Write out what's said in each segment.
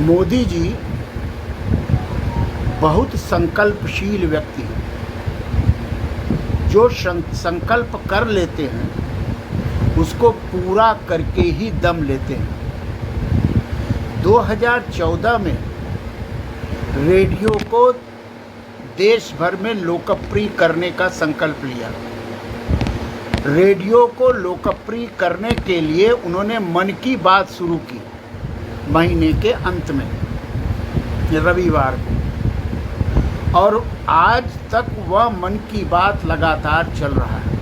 मोदी जी बहुत संकल्पशील व्यक्ति हैं। जो संकल्प कर लेते हैं उसको पूरा करके ही दम लेते हैं। 2014 में रेडियो को देश भर में लोकप्रिय करने का संकल्प लिया। रेडियो को लोकप्रिय करने के लिए उन्होंने मन की बात शुरू की महीने के अंत में, रविवार को, और आज तक वह मन की बात लगातार चल रहा है।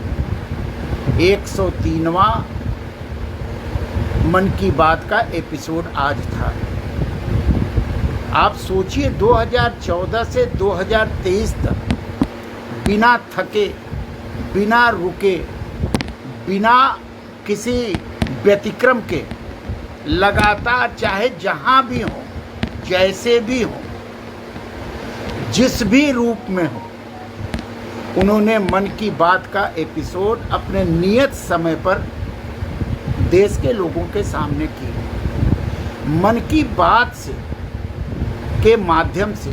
103वां मन की बात का एपिसोड आज था। आप सोचिए 2014 से 2023 तक बिना थके, बिना रुके, बिना किसी व्यतिक्रम के लगातार, चाहे जहां भी हो, जैसे भी हो, जिस भी रूप में हो, उन्होंने मन की बात का एपिसोड अपने नियत समय पर देश के लोगों के सामने की। मन की बात से के माध्यम से,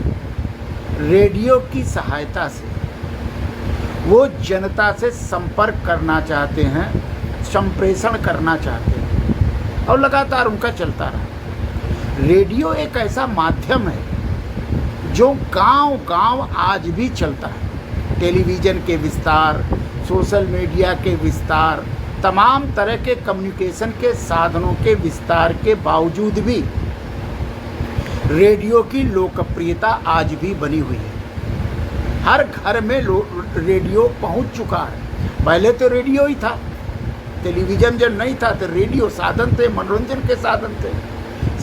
रेडियो की सहायता से वो जनता से संपर्क करना चाहते हैं, संप्रेषण करना चाहते हैं, और लगातार उनका चलता रहा। रेडियो एक ऐसा माध्यम है जो गांव-गांव आज भी चलता है। टेलीविज़न के विस्तार, सोशल मीडिया के विस्तार, तमाम तरह के कम्युनिकेशन के साधनों के विस्तार के बावजूद भी रेडियो की लोकप्रियता आज भी बनी हुई है। हर घर में रेडियो पहुंच चुका है। पहले तो रेडियो ही था, टेलीविज़न जब नहीं था तो रेडियो साधन थे, मनोरंजन के साधन थे,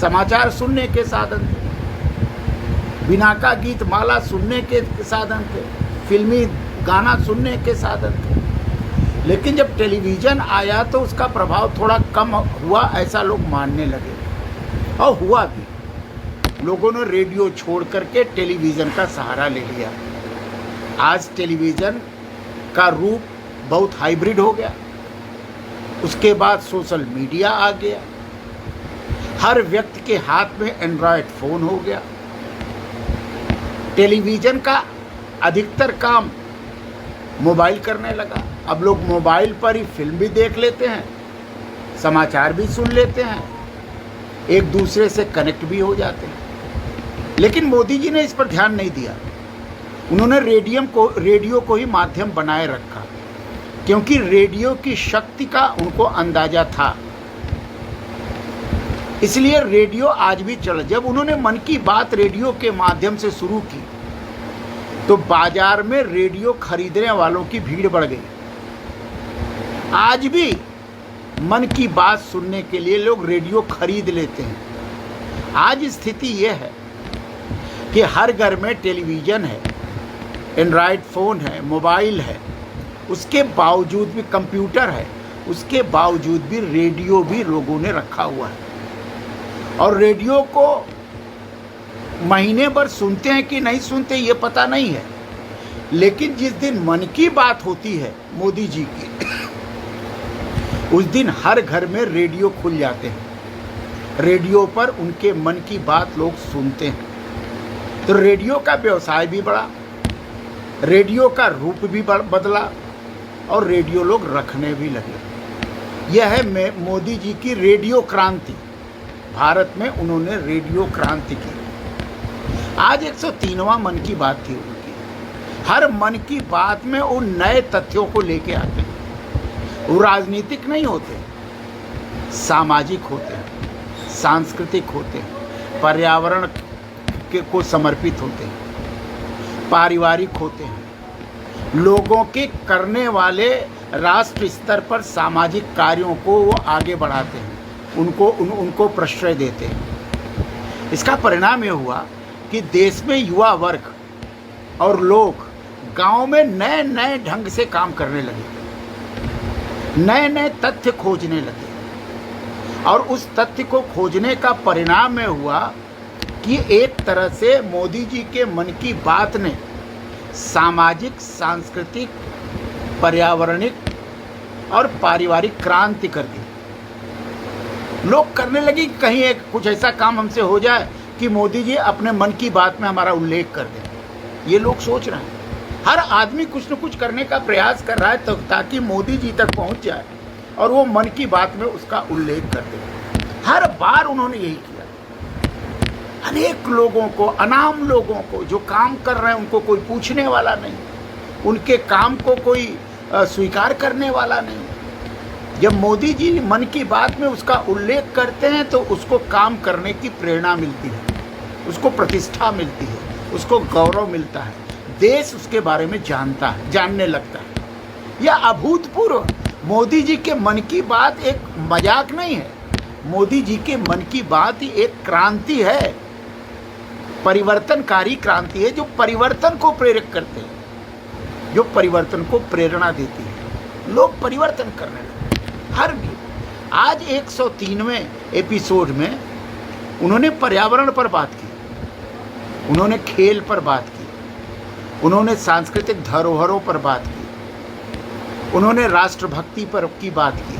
समाचार सुनने के साधन थे, बिना का गीत माला सुनने के साधन थे, फिल्मी गाना सुनने के साधन थे। लेकिन जब टेलीविज़न आया तो उसका प्रभाव थोड़ा कम हुआ, ऐसा लोग मानने लगे, और हुआ भी। लोगों ने रेडियो छोड़ करके टेलीविज़न का सहारा ले लिया। आज टेलीविज़न का रूप बहुत हाइब्रिड हो गया। उसके बाद सोशल मीडिया आ गया, हर व्यक्ति के हाथ में एंड्रॉयड फ़ोन हो गया। टेलीविज़न का अधिकतर काम मोबाइल करने लगा। अब लोग मोबाइल पर ही फिल्म भी देख लेते हैं, समाचार भी सुन लेते हैं, एक दूसरे से कनेक्ट भी हो जाते हैं। लेकिन मोदी जी ने इस पर ध्यान नहीं दिया। उन्होंने रेडियो को ही माध्यम बनाए रखा, क्योंकि रेडियो की शक्ति का उनको अंदाजा था। इसलिए रेडियो आज भी चल। जब उन्होंने मन की बात रेडियो के माध्यम से शुरू की तो बाजार में रेडियो खरीदने वालों की भीड़ बढ़ गई। आज भी मन की बात सुनने के लिए लोग रेडियो खरीद लेते हैं। आज स्थिति यह है कि हर घर में टेलीविज़न है, एंड्रॉयड फ़ोन है, मोबाइल है, उसके बावजूद भी कंप्यूटर है, उसके बावजूद भी रेडियो भी लोगों ने रखा हुआ है। और रेडियो को महीने भर सुनते हैं कि नहीं सुनते ये पता नहीं है, लेकिन जिस दिन मन की बात होती है मोदी जी की, उस दिन हर घर में रेडियो खुल जाते हैं। रेडियो पर उनके मन की बात लोग सुनते हैं। तो रेडियो का व्यवसाय भी बढ़ा, रेडियो का रूप भी बदला, और रेडियो लोग रखने भी लगे। यह है मोदी जी की रेडियो क्रांति। भारत में उन्होंने रेडियो क्रांति की। आज 103वां मन की बात थी उनकी। हर मन की बात में वो नए तथ्यों को लेके आते हैं। वो राजनीतिक नहीं होते, सामाजिक होते हैं, सांस्कृतिक होते हैं, पर्यावरण को समर्पित होते हैं, पारिवारिक होते हैं, लोगों के करने वाले राष्ट्र स्तर पर सामाजिक कार्यों को वो आगे बढ़ाते हैं, उनको प्रश्रय देते हैं। इसका परिणाम ये हुआ कि देश में युवा वर्ग और लोग गांव में नए नए ढंग से काम करने लगे, नए नए तथ्य खोजने लगे, और उस तथ्य को खोजने का परिणाम में हुआ कि एक तरह से मोदी जी के मन की बात ने सामाजिक, सांस्कृतिक, पर्यावरणिक और पारिवारिक क्रांति कर दी। लोग करने लगे कि कहीं एक कुछ ऐसा काम हमसे हो जाए कि मोदी जी अपने मन की बात में हमारा उल्लेख कर दें। ये लोग सोच रहे हैं। हर आदमी कुछ न कुछ करने का प्रयास कर रहा है तो ताकि मोदी जी तक पहुंच जाए और वो मन की बात में उसका उल्लेख कर दे। हर बार उन्होंने यही किया। अनेक लोगों को, अनाम लोगों को जो काम कर रहे हैं उनको कोई पूछने वाला नहीं, उनके काम को कोई स्वीकार करने वाला नहीं। जब मोदी जी मन की बात में उसका उल्लेख करते हैं तो उसको काम करने की प्रेरणा मिलती है, उसको प्रतिष्ठा मिलती है, उसको गौरव मिलता है, देश उसके बारे में जानता है, जानने लगता है। यह अभूतपूर्व मोदी जी के मन की बात एक मजाक नहीं है। मोदी जी के मन की बात ही एक क्रांति है, परिवर्तनकारी क्रांति है जो परिवर्तन को प्रेरित करते हैं, जो परिवर्तन को प्रेरणा देती है। लोग परिवर्तन करने लगे हर भी। आज 103वें एपिसोड में उन्होंने पर्यावरण पर बात की, उन्होंने खेल पर बात की, उन्होंने सांस्कृतिक धरोहरों पर बात की, उन्होंने राष्ट्रभक्ति पर की बात की।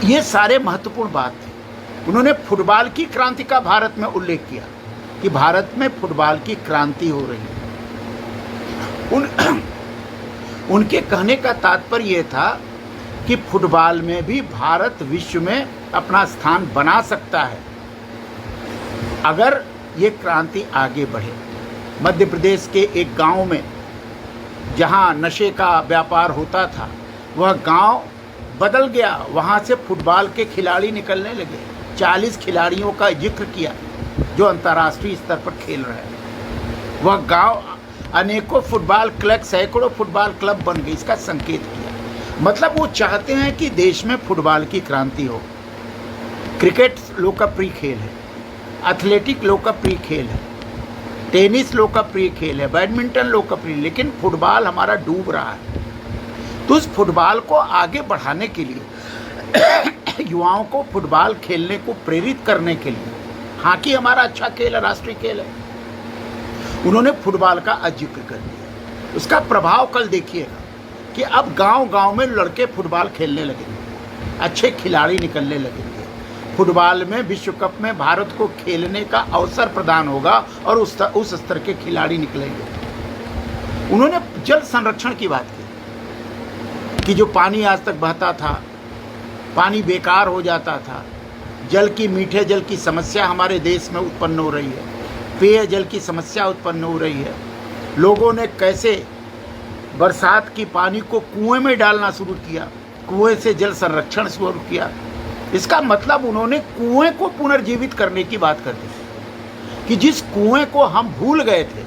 ये सारे महत्वपूर्ण बात थे। उन्होंने फुटबॉल की क्रांति का भारत में उल्लेख किया कि भारत में फुटबॉल की क्रांति हो रही है। उनके कहने का तात्पर्य यह था कि फुटबॉल में भी भारत विश्व में अपना स्थान बना सकता है अगर ये क्रांति आगे बढ़े। मध्य प्रदेश के एक गांव में जहां नशे का व्यापार होता था, वह गांव बदल गया। वहां से फुटबॉल के खिलाड़ी निकलने लगे। 40 खिलाड़ियों का जिक्र किया जो अंतर्राष्ट्रीय स्तर पर खेल रहे हैं। वह गांव अनेकों फुटबॉल क्लब, सैकड़ों फुटबॉल क्लब बन गए। इसका संकेत किया। मतलब वो चाहते हैं कि देश में फुटबॉल की क्रांति हो। क्रिकेट लोकप्रिय खेल है, एथलेटिक लोकप्रिय खेल है, टेनिस लोकप्रिय खेल है, बैडमिंटन लोकप्रिय, लेकिन फुटबॉल हमारा डूब रहा है। तो उस फुटबॉल को आगे बढ़ाने के लिए युवाओं को फुटबॉल खेलने को प्रेरित करने के लिए, हॉकी हमारा अच्छा खेल है, राष्ट्रीय खेल है, उन्होंने फुटबॉल का जिक्र कर दिया। उसका प्रभाव कल देखिएगा कि अब गांव-गांव में लड़के फुटबॉल खेलने लगेंगे, अच्छे खिलाड़ी निकलने लगेंगे। फुटबॉल में विश्व कप में भारत को खेलने का अवसर प्रदान होगा और उस स्तर के खिलाड़ी निकलेंगे। उन्होंने जल संरक्षण की बात की कि जो पानी आज तक बहता था, पानी बेकार हो जाता था, जल की, मीठे जल की समस्या हमारे देश में उत्पन्न हो रही है, पेयजल की समस्या उत्पन्न हो रही है। लोगों ने कैसे बरसात की पानी को कुएं में डालना शुरू किया, कुएं से जल संरक्षण शुरू किया। इसका मतलब उन्होंने कुएं को पुनर्जीवित करने की बात कर दी कि जिस कुएं को हम भूल गए थे,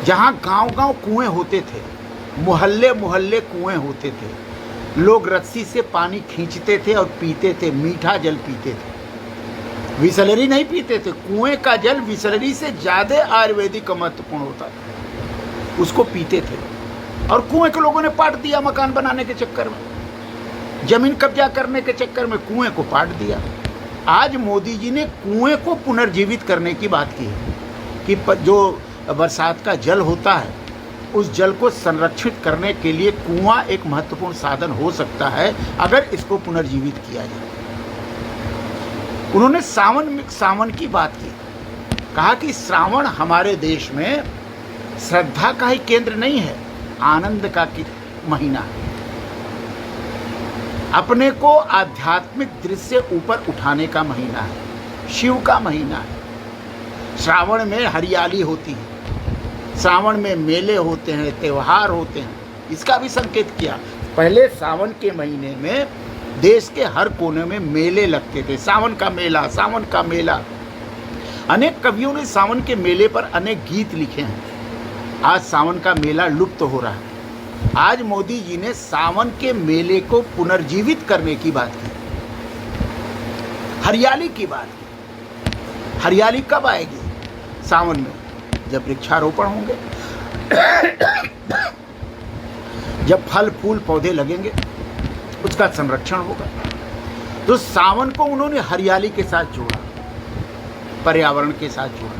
जहां गांव-गांव कुएं होते थे, मोहल्ले-मोहल्ले कुएं होते थे, लोग रस्सी से पानी खींचते थे और पीते थे, मीठा जल पीते थे, बिसलेरी नहीं पीते थे। कुएं का जल बिसलेरी से ज़्यादा आयुर्वेदिक महत्वपूर्ण होता था, उसको पीते थे। और कुएं को लोगों ने पाट दिया मकान बनाने के चक्कर में, जमीन कब्जा करने के चक्कर में कुएं को पाट दिया। आज मोदी जी ने कुएं को पुनर्जीवित करने की बात की है कि जो बरसात का जल होता है, उस जल को संरक्षित करने के लिए कुआं एक महत्वपूर्ण साधन हो सकता है अगर इसको पुनर्जीवित किया जाए। उन्होंने सावन की बात की, कहा कि श्रावण हमारे देश में श्रद्धा का ही केंद्र नहीं है, आनंद का महीना है। अपने को आध्यात्मिक दृश्य से ऊपर उठाने का महीना है, शिव का महीना है। श्रावण में हरियाली होती है, सावन में मेले होते हैं, त्यौहार होते हैं, इसका भी संकेत किया। पहले सावन के महीने में देश के हर कोने में मेले लगते थे, सावन का मेला, सावन का मेला। अनेक कवियों ने सावन के मेले पर अनेक गीत लिखे हैं। आज सावन का मेला लुप्त हो रहा है। आज मोदी जी ने सावन के मेले को पुनर्जीवित करने की बात की, हरियाली की बात की। हरियाली कब आएगी? सावन में, जब वृक्षारोपण होंगे, जब फल फूल पौधे लगेंगे, उसका संरक्षण होगा। तो सावन को उन्होंने हरियाली के साथ जोड़ा, पर्यावरण के साथ जोड़ा।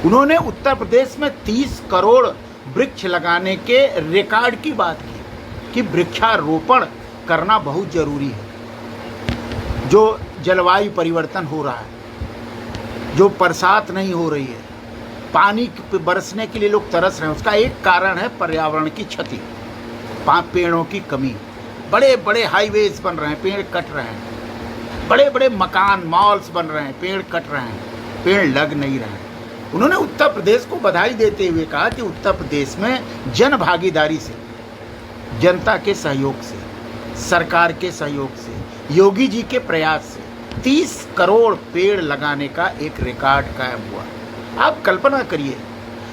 उन्होंने उत्तर प्रदेश में 30 करोड़ वृक्ष लगाने के रिकॉर्ड की बात की कि वृक्षारोपण करना बहुत जरूरी है। जो जलवायु परिवर्तन हो रहा है, जो बरसात नहीं हो रही है, पानी बरसने के लिए लोग तरस रहे हैं, उसका एक कारण है पर्यावरण की क्षति, पेड़ों की कमी। बड़े बड़े हाईवेज बन रहे हैं, पेड़ कट रहे हैं, बड़े बड़े मकान मॉल्स बन रहे हैं, पेड़ कट रहे हैं, पेड़ लग नहीं रहे हैं। उन्होंने उत्तर प्रदेश को बधाई देते हुए कहा कि उत्तर प्रदेश में जन भागीदारी से, जनता के सहयोग से, सरकार के सहयोग से, योगी जी के प्रयास से 30 करोड़ पेड़ लगाने का एक रिकॉर्ड कायम हुआ। आप कल्पना करिए,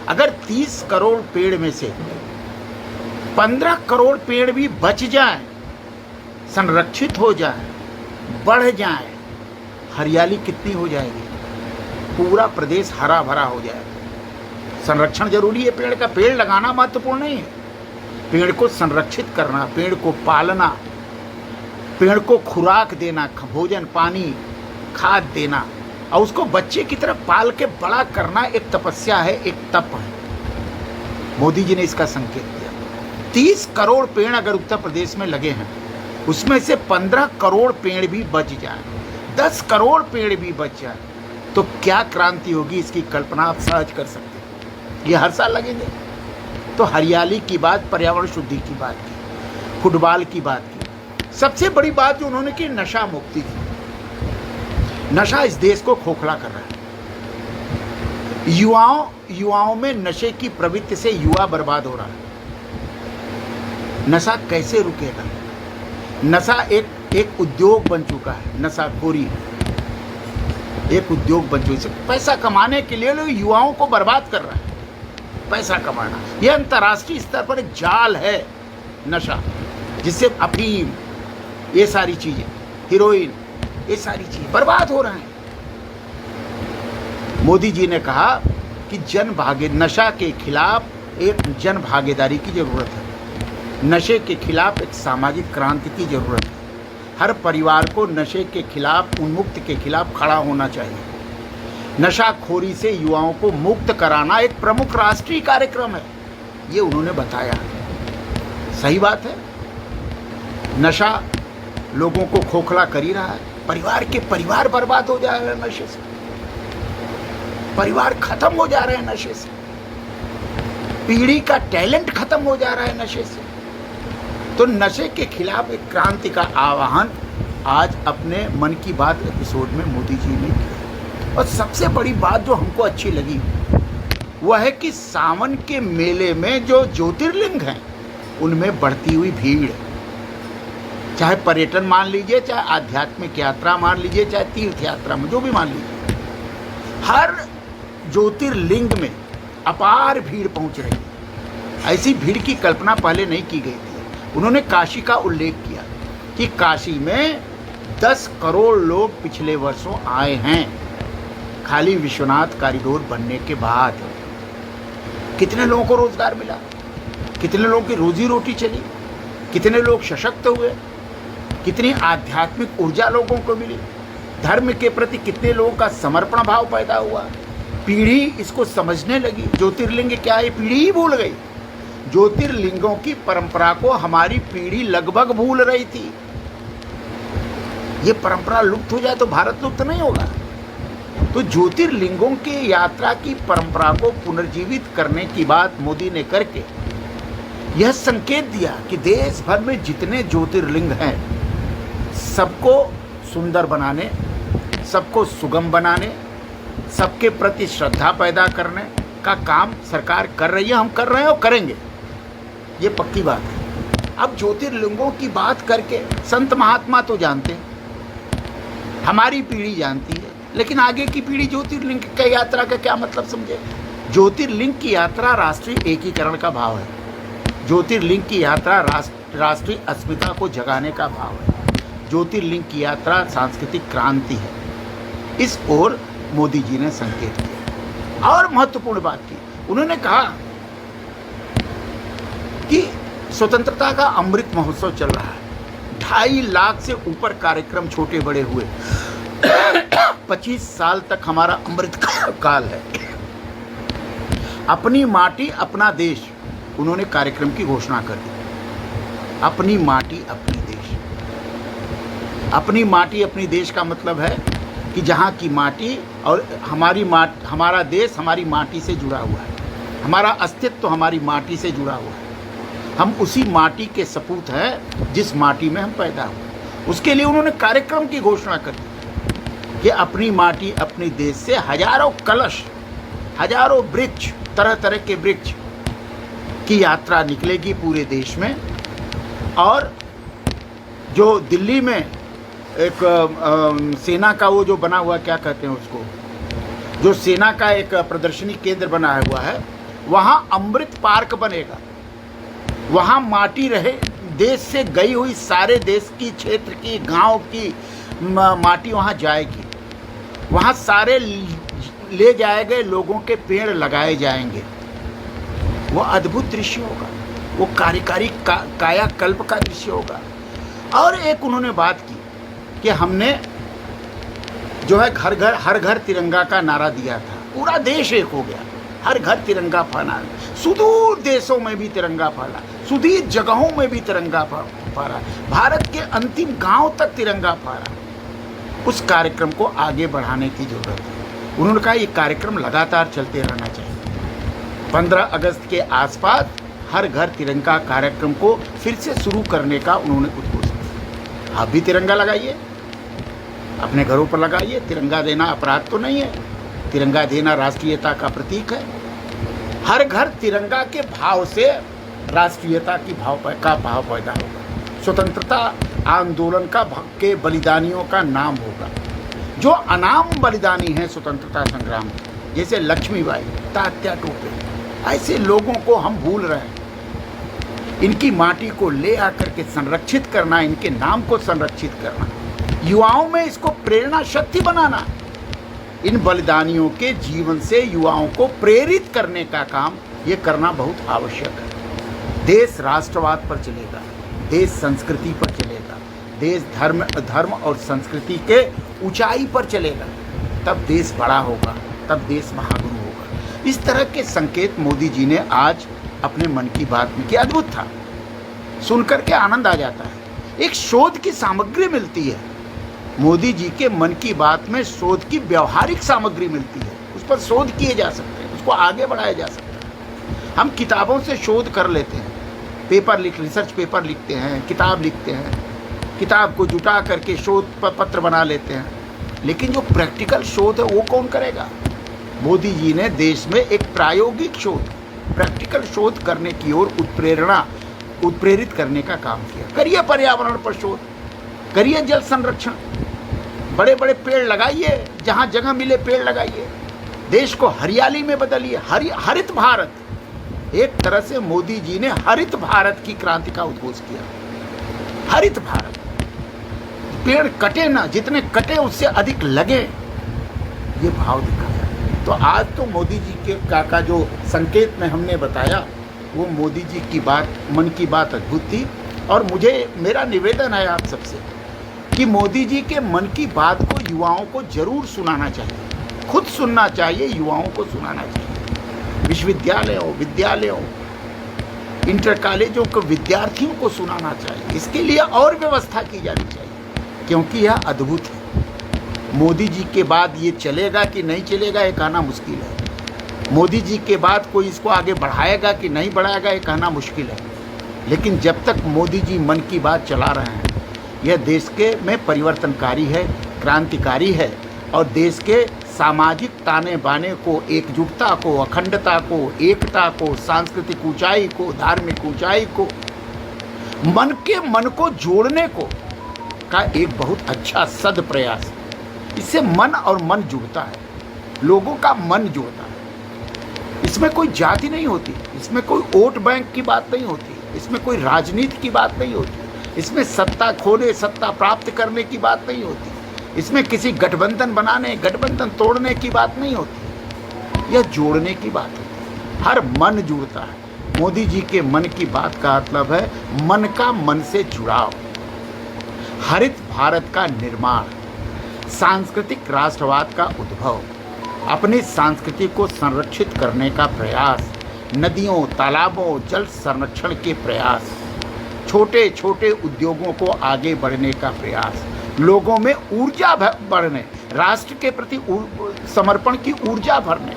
अगर 30 करोड़ पेड़ में से 15 करोड़ पेड़ भी बच जाए, संरक्षित हो जाए, बढ़ जाए, हरियाली कितनी हो जाएगी, पूरा प्रदेश हरा भरा हो जाएगा। संरक्षण जरूरी है पेड़ का, पेड़ लगाना महत्वपूर्ण नहीं है, पेड़ को संरक्षित करना, पेड़ को पालना, पेड़ को खुराक देना, भोजन पानी खाद देना और उसको बच्चे की तरह पाल के बड़ा करना एक तपस्या है, एक तप है। मोदी जी ने इसका संकेत दिया। 30 करोड़ पेड़ अगर उत्तर प्रदेश में लगे हैं, उसमें से 15 करोड़ पेड़ भी बच जाए, 10 करोड़ पेड़ भी बच जाए, तो क्या क्रांति होगी, इसकी कल्पना आप सहज कर सकते हैं। ये हर साल लगेंगे। तो हरियाली की बात, पर्यावरण शुद्धि की बात की, फुटबॉल की बात की। सबसे बड़ी बात जो उन्होंने की, नशा मुक्ति की। नशा इस देश को खोखला कर रहा है। युवाओं में नशे की प्रवृत्ति से युवा बर्बाद हो रहा है। नशा कैसे रुकेगा? नशा एक उद्योग बन चुका है। नशाखोरी एक उद्योग बन चुका है। पैसा कमाने के लिए लोग युवाओं को बर्बाद कर रहा है। पैसा कमाना यह अंतर्राष्ट्रीय स्तर पर एक जाल है नशा, जिससे अफीम, ये सारी चीजें, हीरोइन, ये सारी चीजें बर्बाद हो रहे हैं। मोदी जी ने कहा कि नशा के खिलाफ एक जन भागीदारी की जरूरत है। नशे के खिलाफ एक सामाजिक क्रांति की जरूरत है। हर परिवार को नशे के खिलाफ, उन्मुक्त के खिलाफ खड़ा होना चाहिए। नशाखोरी से युवाओं को मुक्त कराना एक प्रमुख राष्ट्रीय कार्यक्रम है, ये उन्होंने बताया। सही बात है, नशा लोगों को खोखला कर ही रहा है। परिवार बर्बाद हो जा रहे हैं नशे से, परिवार खत्म हो जा रहे हैं नशे से, पीढ़ी का टैलेंट खत्म हो जा रहा है नशे से। तो नशे के खिलाफ एक क्रांति का आह्वान आज अपने मन की बात एपिसोड में मोदी जी ने किया। और सबसे बड़ी बात जो हमको अच्छी लगी वह है कि सावन के मेले में जो ज्योतिर्लिंग हैं उनमें बढ़ती हुई भीड़, चाहे पर्यटन मान लीजिए, चाहे आध्यात्मिक यात्रा मान लीजिए, चाहे तीर्थ यात्रा में, जो भी मान लीजिए, हर ज्योतिर्लिंग में अपार भीड़ पहुंच रही है। ऐसी भीड़ की कल्पना पहले नहीं की गई थी। उन्होंने काशी का उल्लेख किया कि काशी में 10 करोड़ लोग पिछले वर्षों आए हैं, खाली विश्वनाथ कॉरिडोर बनने के बाद। कितने लोगों को रोजगार मिला, कितने लोगों की रोजी रोटी चली, कितने लोग सशक्त हुए, कितनी आध्यात्मिक ऊर्जा लोगों को मिली, धर्म के प्रति कितने लोगों का समर्पण भाव पैदा हुआ। पीढ़ी इसको समझने लगी। ज्योतिर्लिंग क्या है, पीढ़ी ही भूल गई। ज्योतिर्लिंगों की परंपरा को हमारी पीढ़ी लगभग भूल रही थी। ये परंपरा लुप्त हो जाए तो भारत लुप्त नहीं होगा। तो ज्योतिर्लिंगों की यात्रा की परंपरा को पुनर्जीवित करने की बात मोदी ने करके यह संकेत दिया कि देश भर में जितने ज्योतिर्लिंग हैं सबको सुंदर बनाने, सबको सुगम बनाने, सबके प्रति श्रद्धा पैदा करने का काम सरकार कर रही है, हम कर रहे हैं और करेंगे, ये पक्की बात है। अब ज्योतिर्लिंगों की बात करके संत महात्मा तो जानते हैं, हमारी पीढ़ी जानती है, लेकिन आगे की पीढ़ी ज्योतिर्लिंग की यात्रा का क्या मतलब समझे। ज्योतिर्लिंग की यात्रा राष्ट्रीय एकीकरण का भाव है। ज्योतिर्लिंग की यात्रा राष्ट्रीय अस्मिता को जगाने का भाव है। ज्योतिर्लिंग की यात्रा सांस्कृतिक क्रांति है। इस ओर मोदी जी ने संकेत किया। और महत्वपूर्ण बात की, उन्होंने कहा कि स्वतंत्रता का अमृत महोत्सव चल रहा है। 2.5 लाख से ऊपर कार्यक्रम छोटे बड़े हुए। 25 साल तक हमारा अमृत काल है। अपनी माटी अपना देश, उन्होंने कार्यक्रम की घोषणा कर दी। अपनी माटी अपनी देश। अपनी माटी अपनी देश का मतलब है कि जहाँ की माटी और हमारा देश हमारी माटी से जुड़ा हुआ है, हमारा अस्तित्व तो हमारी माटी से जुड़ा हुआ है। हम उसी माटी के सपूत हैं जिस माटी में हम पैदा हुए। उसके लिए उन्होंने कार्यक्रम की घोषणा कर दी कि अपनी माटी अपने देश से हजारों कलश, हजारों वृक्ष, तरह तरह के वृक्ष की यात्रा निकलेगी पूरे देश में। और जो दिल्ली में एक सेना का वो जो बना हुआ, क्या कहते हैं उसको, जो सेना का एक प्रदर्शनी केंद्र बना हुआ है, वहाँ अमृत पार्क बनेगा। वहाँ माटी रहे, देश से गई हुई सारे देश की, क्षेत्र की, गांव की माटी वहाँ जाएगी। वहाँ सारे ले जाए गए लोगों के पेड़ लगाए जाएंगे। वो अद्भुत दृश्य होगा, वो कार्यकारी कायाकल्प का दृश्य होगा। और एक उन्होंने बात की कि हमने जो है हर घर तिरंगा का नारा दिया था। पूरा देश एक हो गया, हर घर तिरंगा फहरा, सुदूर देशों में भी तिरंगा फहरा, सुदूर जगहों में भी तिरंगा फहरा, भारत के अंतिम गांव तक तिरंगा फहरा। उस कार्यक्रम को आगे बढ़ाने की जरूरत है। उन्होंने कहा ये कार्यक्रम लगातार चलते रहना चाहिए। 15 अगस्त के आसपास हर घर तिरंगा कार्यक्रम को फिर से शुरू करने का उन्होंने उद्घोषणा किया। आप भी तिरंगा लगाइए, अपने घरों पर लगाइए। तिरंगा देना अपराध तो नहीं है, तिरंगा देना राष्ट्रीयता का प्रतीक है। हर घर तिरंगा के भाव से राष्ट्रीयता की भाव पैदा होगा। स्वतंत्रता आंदोलन के बलिदानियों का नाम होगा, जो अनाम बलिदानी हैं स्वतंत्रता संग्राम में, जैसे लक्ष्मीबाई, तात्या टोपे। ऐसे लोगों को हम भूल रहे हैं। इनकी माटी को ले आकर के संरक्षित करना, इनके नाम को संरक्षित करना, युवाओं में इसको प्रेरणा शक्ति बनाना, इन बलिदानियों के जीवन से युवाओं को प्रेरित करने का काम ये करना बहुत आवश्यक है। देश राष्ट्रवाद पर चलेगा, देश संस्कृति पर चलेगा, देश धर्म और संस्कृति के ऊंचाई पर चलेगा, तब देश बड़ा होगा, तब देश महागुरु होगा। इस तरह के संकेत मोदी जी ने आज अपने मन की बात में किया। अद्भुत था, सुनकर के आनंद आ जाता है। एक शोध की सामग्री मिलती है मोदी जी के मन की बात में, शोध की व्यवहारिक सामग्री मिलती है। उस पर शोध किए जा सकते हैं, उसको आगे बढ़ाया जा सकता है। हम किताबों से शोध कर लेते हैं, रिसर्च पेपर लिखते हैं, किताब लिखते हैं, किताब को जुटा करके शोध पत्र बना लेते हैं, लेकिन जो प्रैक्टिकल शोध है वो कौन करेगा? मोदी जी ने देश में एक प्रायोगिक शोध, प्रैक्टिकल शोध करने की ओर उत्प्रेरित करने का काम किया। करिए पर्यावरण पर शोध, करिए जल संरक्षण, बड़े बड़े पेड़ लगाइए, जहाँ जगह मिले पेड़ लगाइए, देश को हरियाली में बदलिए। हरित भारत, एक तरह से मोदी जी ने हरित भारत की क्रांति का उद्घोष किया। हरित भारत, पेड़ कटे ना, जितने कटे उससे अधिक लगे, ये भाव दिखाया। तो आज तो मोदी जी का जो संकेत में हमने बताया, वो मोदी जी की बात, मन की बात अद्भुत थी। और मेरा निवेदन है आप सबसे कि मोदी जी के मन की बात को युवाओं को जरूर सुनाना चाहिए, खुद सुनना चाहिए, युवाओं को सुनाना चाहिए। विद्यालयों, इंटर कॉलेजों को विद्यार्थियों को सुनाना चाहिए। इसके लिए और व्यवस्था की जानी चाहिए, क्योंकि यह अद्भुत है। मोदी जी के बाद ये चलेगा कि नहीं चलेगा, ये कहना मुश्किल है। मोदी जी के बाद कोई इसको आगे बढ़ाएगा कि नहीं बढ़ाएगा, ये कहना मुश्किल है। लेकिन जब तक मोदी जी मन की बात चला रहे हैं, यह देश के में परिवर्तनकारी है, क्रांतिकारी है, और देश के सामाजिक ताने बाने को, एकजुटता को, अखंडता को, एकता को, सांस्कृतिक ऊंचाई को, धार्मिक ऊंचाई को, मन को जोड़ने को का एक बहुत अच्छा सद प्रयास है। इससे मन और मन जुड़ता है, लोगों का मन जुड़ता है। इसमें कोई जाति नहीं होती, इसमें कोई वोट बैंक की बात नहीं होती, इसमें कोई राजनीति की बात नहीं होती, इसमें सत्ता खोने, सत्ता प्राप्त करने की बात नहीं होती, इसमें किसी गठबंधन बनाने, गठबंधन तोड़ने की बात नहीं होती, यह जोड़ने की बात है। हर मन जुड़ता है। मोदी जी के मन की बात का मतलब है मन का मन से जुड़ाव, हरित भारत का निर्माण, सांस्कृतिक राष्ट्रवाद का उद्भव, अपनी संस्कृति को संरक्षित करने का प्रयास, नदियों, तालाबों, जल संरक्षण के प्रयास, छोटे छोटे उद्योगों को आगे बढ़ने का प्रयास, लोगों में ऊर्जा बढ़ने, राष्ट्र के प्रति समर्पण की ऊर्जा भरने,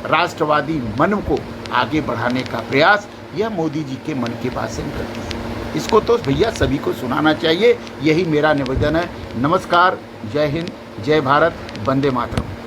राष्ट्रवादी मन को आगे बढ़ाने का प्रयास यह मोदी जी के मन की बात से करती है। इसको तो भैया सभी को सुनाना चाहिए, यही मेरा निवेदन है। नमस्कार, जय हिंद, जय भारत, वंदे मातरम।